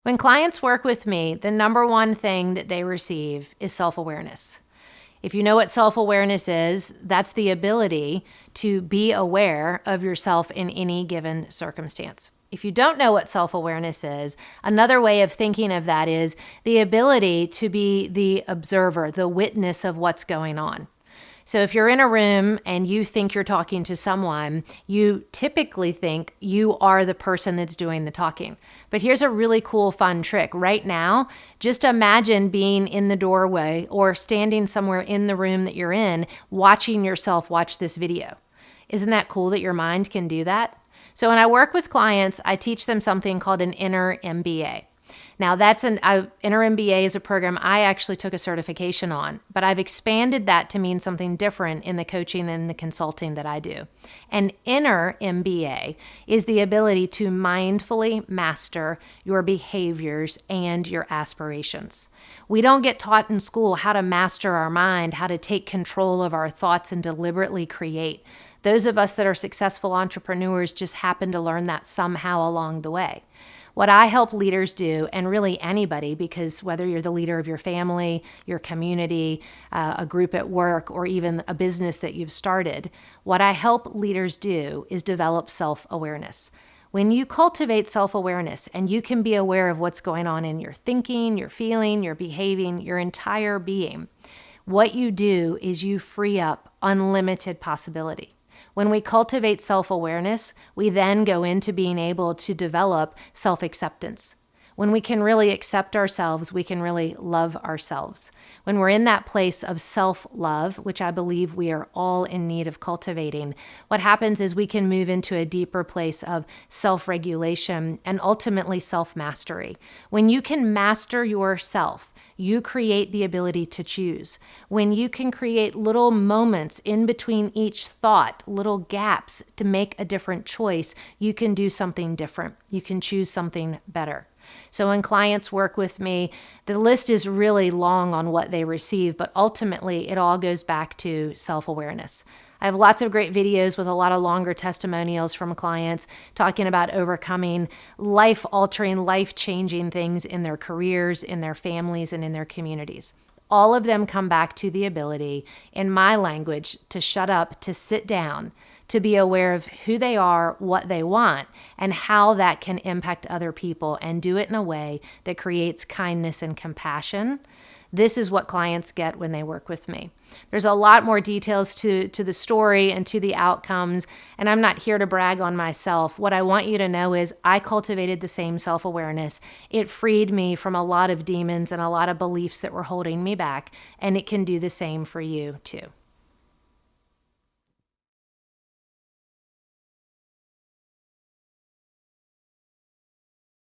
When clients work with me, the number one thing that they receive is self-awareness. If you know what self-awareness is, that's the ability to be aware of yourself in any given circumstance. If you don't know what self-awareness is, another way of thinking of that is the ability to be the observer, the witness of what's going on. So if you're in a room and you think you're talking to someone, you typically think you are the person that's doing the talking. But here's a really cool, fun trick. Right now, just imagine being in the doorway or standing somewhere in the room that you're in, watching yourself watch this video. Isn't that cool that your mind can do that? So when I work with clients, I teach them something called an inner MBA. Now, that's inner MBA is a program I actually took a certification on, but I've expanded that to mean something different in the coaching and the consulting that I do. An inner MBA is the ability to mindfully master your behaviors and your aspirations. We don't get taught in school how to master our mind, how to take control of our thoughts and deliberately create. Those of us that are successful entrepreneurs just happen to learn that somehow along the way. What I help leaders do, and really anybody, because whether you're the leader of your family, your community, a group at work, or even a business that you've started, what I help leaders do is develop self-awareness. When you cultivate self-awareness and you can be aware of what's going on in your thinking, your feeling, your behaving, your entire being, what you do is you free up unlimited possibility. When we cultivate self-awareness, we then go into being able to develop self-acceptance. When we can really accept ourselves, we can really love ourselves. When we're in that place of self-love, which I believe we are all in need of cultivating, what happens is we can move into a deeper place of self-regulation and ultimately self-mastery. When you can master yourself, you create the ability to choose. When you can create little moments in between each thought, little gaps to make a different choice, you can do something different. You can choose something better. So when clients work with me, the list is really long on what they receive, but ultimately it all goes back to self-awareness. I have lots of great videos with a lot of longer testimonials from clients talking about overcoming life-altering, life-changing things in their careers, in their families, and in their communities. All of them come back to the ability, in my language, to shut up, to sit down, to be aware of who they are, what they want, and how that can impact other people, and do it in a way that creates kindness and compassion. This is what clients get when they work with me. There's a lot more details to the story and to the outcomes, and I'm not here to brag on myself. What I want you to know is I cultivated the same self-awareness. It freed me from a lot of demons and a lot of beliefs that were holding me back, and it can do the same for you too.